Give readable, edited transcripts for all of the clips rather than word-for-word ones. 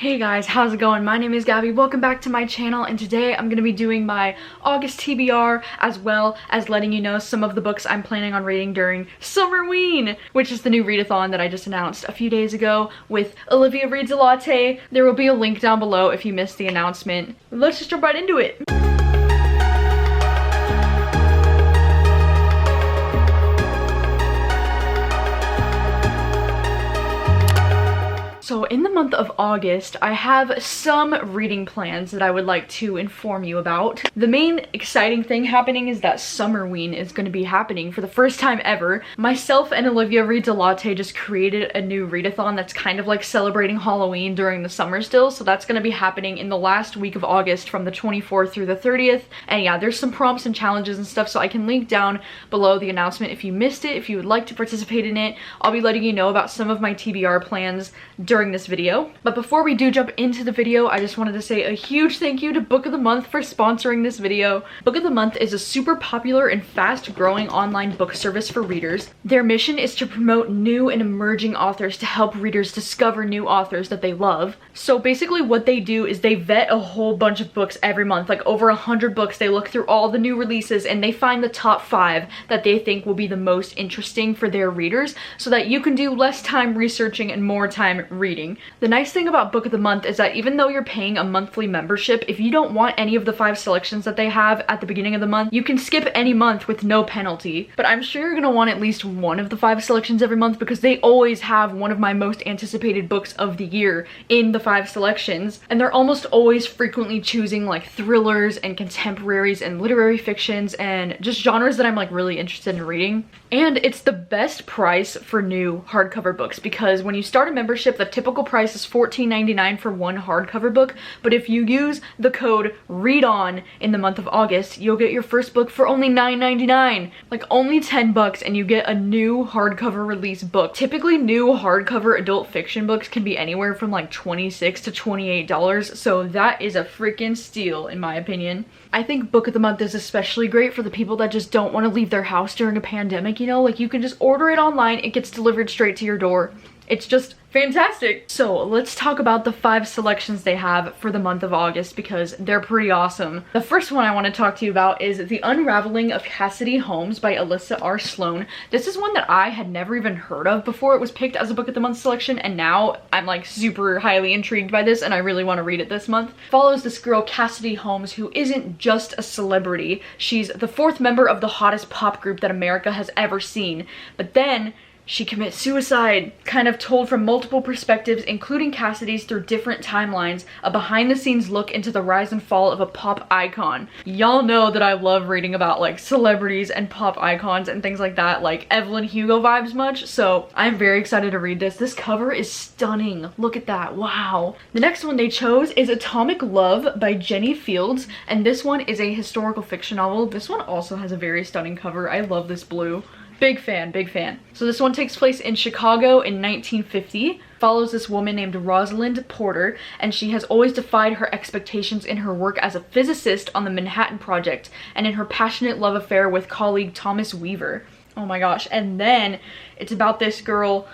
Hey guys, how's it going? My name is Gabby. Welcome back to my channel, and today I'm going to be doing my August TBR as well as letting you know some of the books I'm planning on reading during Summerween, which is the new readathon that I just announced a few days ago with Olivia Reads a Latte. There will be a link down below if you missed the announcement. Let's just jump right into it. So in the month of August, I have some reading plans that I would like to inform you about. The main exciting thing happening is that Summerween is going to be happening for the first time ever. Myself and Olivia Reads a Latte just created a new readathon that's kind of like celebrating Halloween during the summer still. So that's going to be happening in the last week of August from the 24th through the 30th. And yeah, there's some prompts and challenges and stuff, so I can link down below the announcement if you missed it, if you would like to participate in it. I'll be letting you know about some of my TBR plans during this video. But before we do jump into the video, I just wanted to say a huge thank you to Book of the Month for sponsoring this video. Book of the Month is a super popular and fast growing online book service for readers. Their mission is to promote new and emerging authors to help readers discover new authors that they love. So basically what they do is they vet a whole bunch of books every month, like over 100 books. They look through all the new releases and they find the top 5 that they think will be the most interesting for their readers so that you can do less time researching and more time reading. The nice thing about Book of the Month is that even though you're paying a monthly membership, if you don't want any of the 5 selections that they have at the beginning of the month, you can skip any month with no penalty. But I'm sure you're gonna want at least one of the 5 selections every month because they always have one of my most anticipated books of the year in the 5 selections. And they're almost always frequently choosing like thrillers and contemporaries and literary fictions and just genres that I'm like really interested in reading. And it's the best price for new hardcover books because when you start a membership, the typical price is $14.99 for one hardcover book, but if you use the code READON in the month of August, you'll get your first book for only $9.99. Like only 10 bucks and you get a new hardcover release book. Typically new hardcover adult fiction books can be anywhere from like $26 to $28, so that is a freaking steal in my opinion. I think Book of the Month is especially great for the people that just don't want to leave their house during a pandemic, you know? Like you can just order it online, it gets delivered straight to your door. It's just fantastic. So let's talk about the 5 selections they have for the month of August because they're pretty awesome. The first one I want to talk to you about is The Unraveling of Cassidy Holmes by Alyssa R. Sloan. This is one that I had never even heard of before it was picked as a Book of the Month selection, and now I'm like super highly intrigued by this and I really want to read it this month. It follows this girl Cassidy Holmes who isn't just a celebrity. She's the 4th member of the hottest pop group that America has ever seen. But then she commits suicide, kind of told from multiple perspectives, including Cassidy's through different timelines, a behind-the-scenes look into the rise and fall of a pop icon. Y'all know that I love reading about like celebrities and pop icons and things like that, like Evelyn Hugo vibes much, so I'm very excited to read this. This cover is stunning. Look at that, wow. The next one they chose is Atomic Love by Jenny Fields, and this one is a historical fiction novel. This one also has a very stunning cover. I love this blue. Big fan, big fan. So this one takes place in Chicago in 1950. Follows this woman named Rosalind Porter, and she has always defied her expectations in her work as a physicist on the Manhattan Project and in her passionate love affair with colleague Thomas Weaver. Oh my gosh. And then it's about this girl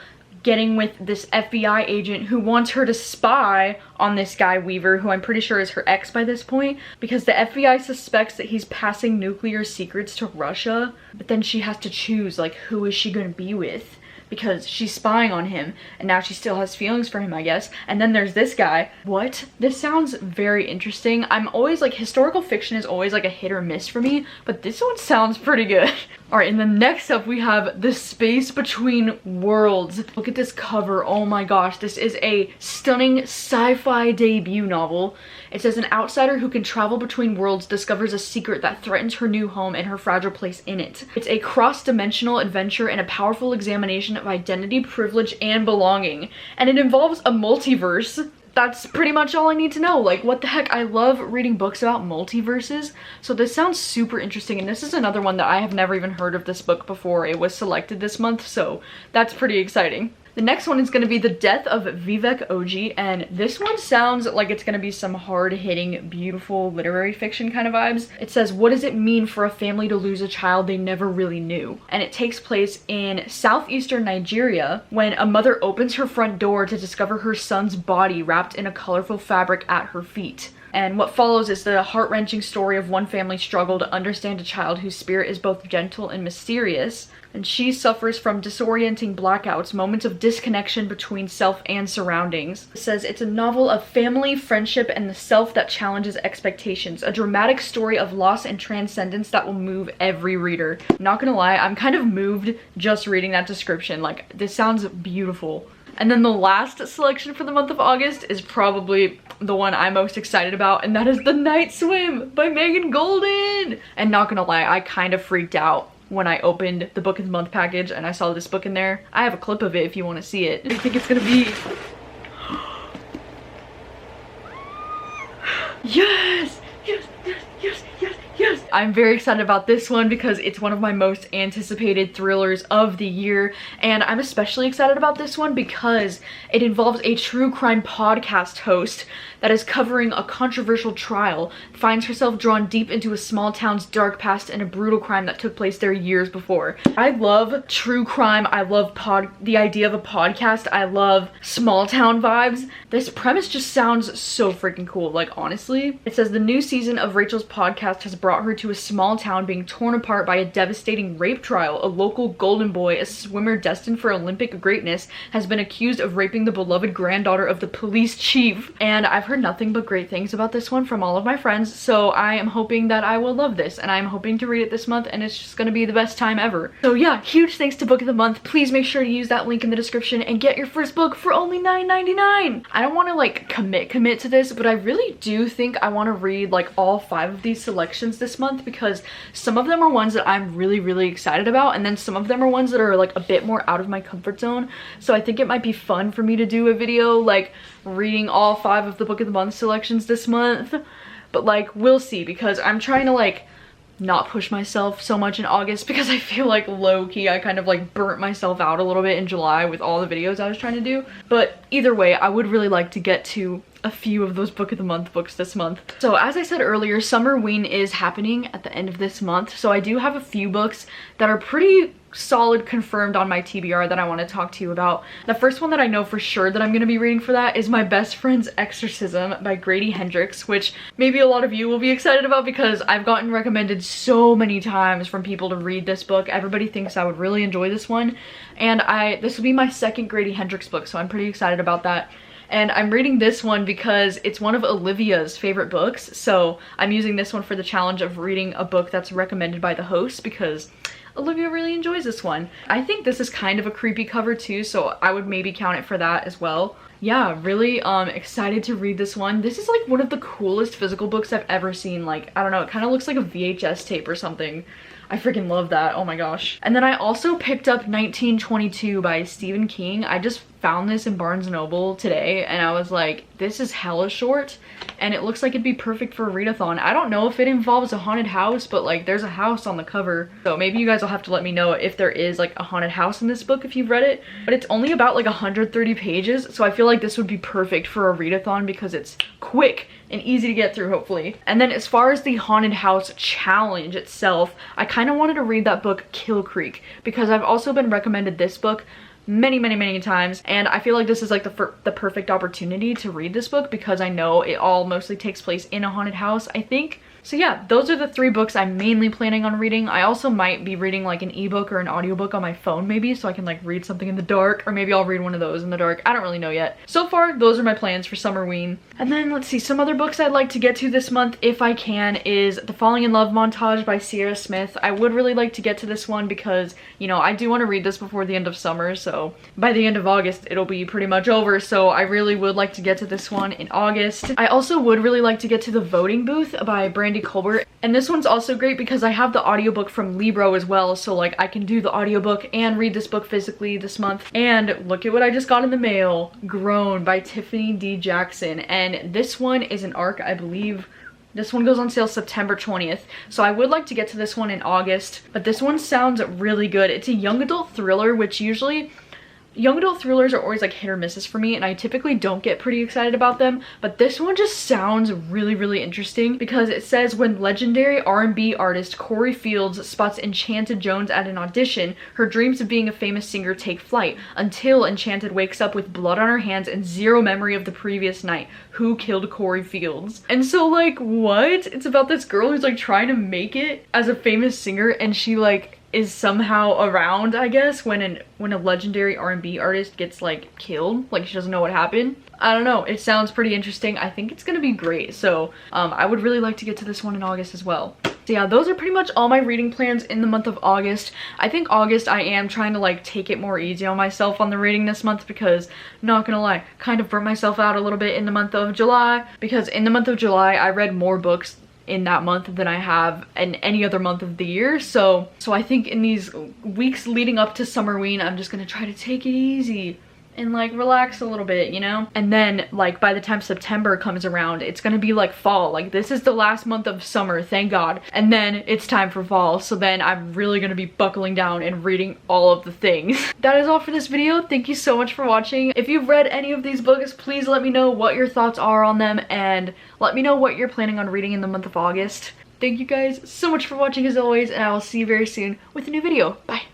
getting with this FBI agent who wants her to spy on this guy Weaver, who I'm pretty sure is her ex by this point, because the FBI suspects that he's passing nuclear secrets to Russia, but then she has to choose like who is she gonna be with because she's spying on him and now she still has feelings for him, I guess. And then there's this guy. What? This sounds very interesting. I'm always like, historical fiction is always like a hit or miss for me, but this one sounds pretty good. All right, and then next up we have The Space Between Worlds. Look at this cover. Oh my gosh, this is a stunning sci-fi debut novel. It says an outsider who can travel between worlds discovers a secret that threatens her new home and her fragile place in it. It's a cross-dimensional adventure and a powerful examination of identity, privilege, and belonging. And it involves a multiverse. That's pretty much all I need to know. Like, what the heck? I love reading books about multiverses, so this sounds super interesting, and this is another one that I have never even heard of this book before. It was selected this month, so that's pretty exciting. The next one is going to be The Death of Vivek Oji, and this one sounds like it's going to be some hard-hitting, beautiful literary fiction kind of vibes. It says, what does it mean for a family to lose a child they never really knew? And it takes place in southeastern Nigeria when a mother opens her front door to discover her son's body wrapped in a colorful fabric at her feet. And what follows is the heart-wrenching story of one family's struggle to understand a child whose spirit is both gentle and mysterious. And she suffers from disorienting blackouts, moments of disconnection between self and surroundings. It says it's a novel of family, friendship, and the self that challenges expectations. A dramatic story of loss and transcendence that will move every reader. Not gonna lie, I'm kind of moved just reading that description. Like, this sounds beautiful. And then the last selection for the month of August is probably the one I'm most excited about, and that is The Night Swim by Megan Golden. And not gonna lie, I kind of freaked out when I opened the book of the month package and I saw this book in there. I have a clip of it if you want to see it. I think it's gonna be... Yes! Yes! Yes! Yes! Yes! Yes! I'm very excited about this one because it's one of my most anticipated thrillers of the year, and I'm especially excited about this one because it involves a true crime podcast host that is covering a controversial trial, finds herself drawn deep into a small town's dark past and a brutal crime that took place there years before. I love true crime. I love the idea of a podcast. I love small town vibes. This premise just sounds so freaking cool, like, honestly. It says the new season of Rachel's podcast has brought her to a small town being torn apart by a devastating rape trial. A local golden boy, a swimmer destined for Olympic greatness, has been accused of raping the beloved granddaughter of the police chief. And I've heard nothing but great things about this one from all of my friends, so I am hoping that I will love this, and I'm hoping to read it this month, and it's just gonna be the best time ever. So yeah, huge thanks to Book of the Month. Please make sure to use that link in the description and get your first book for only $9.99. I don't want to like commit to this, but I really do think I want to read like all 5 of these selections this month, because some of them are ones that I'm really excited about, and then some of them are ones that are like a bit more out of my comfort zone. So I think it might be fun for me to do a video like reading all 5 of the Book of the Month selections this month, but like we'll see, because I'm trying to like not push myself so much in August, because I feel like low-key I kind of like burnt myself out a little bit in July with all the videos I was trying to do. But either way, I would really like to get to a few of those Book of the Month books this month. So as I said earlier, Summerween is happening at the end of this month, so I do have a few books that are pretty solid confirmed on my TBR that I want to talk to you about. The first one that I know for sure that I'm going to be reading for that is My Best Friend's Exorcism by Grady Hendrix, which maybe a lot of you will be excited about because I've gotten recommended so many times from people to read this book. Everybody thinks I would really enjoy this one, and this will be my second Grady Hendrix book, so I'm pretty excited about that. And I'm reading this one because it's one of Olivia's favorite books, so I'm using this one for the challenge of reading a book that's recommended by the host, because Olivia really enjoys this one. I think this is kind of a creepy cover too, so I would maybe count it for that as well. Yeah, really excited to read this one. This is like one of the coolest physical books I've ever seen. Like, I don't know, it kind of looks like a VHS tape or something. I freaking love that. Oh my gosh. And then I also picked up 1922 by Stephen King. I just found this in Barnes & Noble today, and I was like, this is hella short, and it looks like it'd be perfect for a readathon. I don't know if it involves a haunted house, but like there's a house on the cover, so maybe you guys will have to let me know if there is like a haunted house in this book if you've read it. But it's only about like 130 pages, so I feel like this would be perfect for a readathon because it's quick and easy to get through, hopefully. And then as far as the haunted house challenge itself, I kind of wanted to read that book Kill Creek, because I've also been recommended this book many times, and I feel like this is like the perfect opportunity to read this book because I know it all mostly takes place in a haunted house, I think. So yeah, those are the 3 books I'm mainly planning on reading. I also might be reading like an ebook or an audiobook on my phone maybe, so I can like read something in the dark, or maybe I'll read one of those in the dark. I don't really know yet. So far, those are my plans for Summerween. And then let's see, some other books I'd like to get to this month if I can is The Falling in Love Montage by Sierra Smith. I would really like to get to this one because, you know, I do want to read this before the end of summer, so by the end of August it'll be pretty much over, so I really would like to get to this one in August. I also would really like to get to The Voting Booth by Brandy Colbert, and this one's also great because I have the audiobook from Libro as well, so like I can do the audiobook and read this book physically this month. And look at what I just got in the mail, Grown by Tiffany D. Jackson, and this one is an ARC, I believe. This one goes on sale September 20th, so I would like to get to this one in August, but this one sounds really good. It's a young adult thriller, which usually young adult thrillers are always like hit or misses for me, and I typically don't get pretty excited about them, but this one just sounds really interesting because it says when legendary R&B artist Corey Fields spots Enchanted Jones at an audition, her dreams of being a famous singer take flight until Enchanted wakes up with blood on her hands and zero memory of the previous night. Who killed Corey Fields? And so like, what? It's about this girl who's like trying to make it as a famous singer, and she like is somehow around, I guess, when a legendary R&B artist gets like killed. Like she doesn't know what happened. I don't know, it sounds pretty interesting. I think it's gonna be great. So I would really like to get to this one in August as well. So yeah, those are pretty much all my reading plans in the month of August. I think August I am trying to like take it more easy on myself on the reading this month because, not gonna lie, kind of burnt myself out a little bit in the month of July, because in the month of July I read more books in that month than I have in any other month of the year. So I think in these weeks leading up to Summerween, I'm just gonna try to take it easy and like relax a little bit, you know? And then like by the time September comes around, it's gonna be like fall. Like this is the last month of summer, thank God. And then it's time for fall. So then I'm really gonna be buckling down and reading all of the things. That is all for this video. Thank you so much for watching. If you've read any of these books, please let me know what your thoughts are on them and let me know what you're planning on reading in the month of August. Thank you guys so much for watching as always, and I will see you very soon with a new video. Bye.